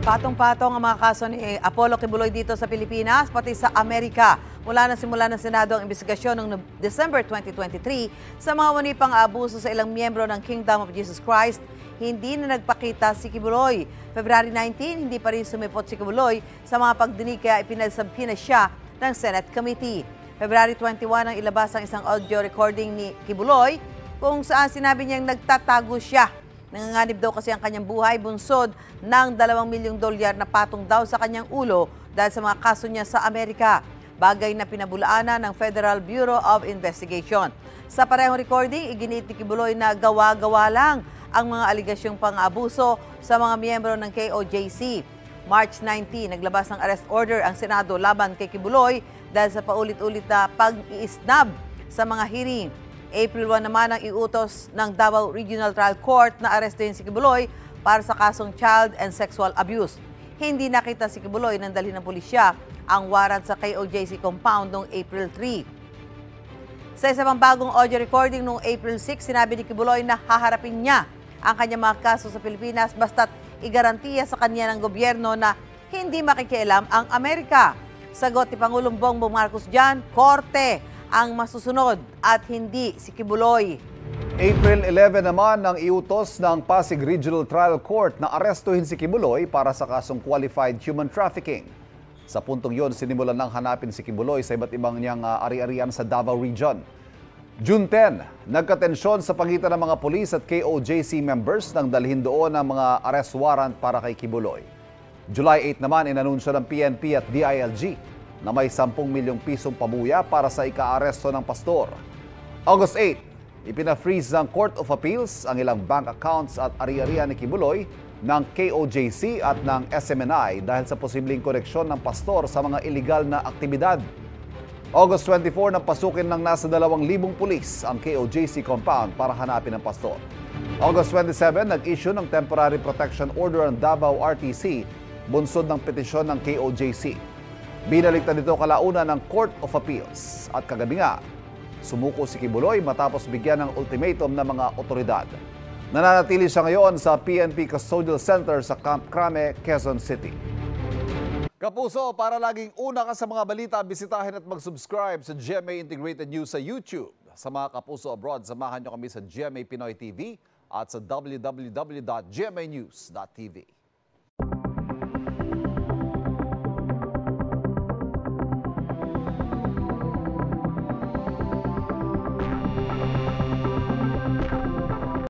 Patong-patong ang mga kaso ni Apollo Kibuloy dito sa Pilipinas, pati sa Amerika. Mula na simula ng Senado ang investigasyon noong December 2023 sa mga wani pang abuso sa ilang miyembro ng Kingdom of Jesus Christ, hindi na nagpakita si Kibuloy. February 19, hindi pa rin sumipot si Kibuloy sa mga pagdinig kaya ipinasabkina siya ng Senate Committee. February 21 ang ilabas ang isang audio recording ni Kibuloy kung saan sinabi niyang nagtatago siya. Nanganganib daw kasi ang kanyang buhay bunsod ng $2 milyong na patong daw sa kanyang ulo dahil sa mga kaso niya sa Amerika. Bagay na pinabulaanan ng Federal Bureau of Investigation. Sa parehong recording, iginiit ni Kibuloy na gawa-gawa lang ang mga aligasyong pang-abuso sa mga miyembro ng KOJC. March 19, naglabas ng arrest order ang Senado laban kay Kibuloy dahil sa paulit-ulit na pag-iisnab sa mga hearing. April 1 naman ang iutos ng Davao Regional Trial Court na arestuhin si Kibuloy para sa kasong child and sexual abuse. Hindi nakita si Kibuloy nang dalhin ng pulisya ang warrant sa KOJC compound noong April 3. Sa isa pang bagong audio recording noong April 6, sinabi ni Kibuloy na haharapin niya ang kanyang mga kaso sa Pilipinas basta't igarantiya sa kanya ng gobyerno na hindi makikialam ang Amerika. Sagot ni Pangulong Bongbong Marcos dyan, korte ang masusunod at hindi si Kibuloy. April 11 naman ang iutos ng Pasig Regional Trial Court na arestuhin si Kibuloy para sa kasong qualified human trafficking. Sa puntong yon, sinimulan ng hanapin si Kibuloy sa iba't ibang niyang ari-arian sa Davao Region. June 10, nagkatensyon sa pagitan ng mga pulis at KOJC members nang dalhin doon ang mga arrest warrant para kay Kibuloy. July 8 naman, inanunsyo ng PNP at DILG na may 10 milyong pisong pabuya para sa ika-aresto ng pastor. August 8, ipina-freeze ng Court of Appeals ang ilang bank accounts at ari-arian ni Kibuloy ng KOJC at ng SMNI dahil sa posibleng koneksyon ng pastor sa mga iligal na aktibidad. August 24, napasukin ng nasa 2,000 pulis ang KOJC compound para hanapin ang pastor. August 27, nag-issue ng temporary protection order ang Davao RTC bunsod ng petisyon ng KOJC. Binaliktad nito kalaunan ng Court of Appeals at kagabi nga, sumuko si Kibuloy matapos bigyan ng ultimatum ng mga otoridad. Nananatili siya ngayon sa PNP Custodial Center sa Camp Crame, Quezon City. Kapuso, para laging una ka sa mga balita, bisitahin at mag-subscribe sa GMA Integrated News sa YouTube. Sa mga kapuso abroad, samahan nyo kami sa GMA Pinoy TV at sa www.gmanews.tv.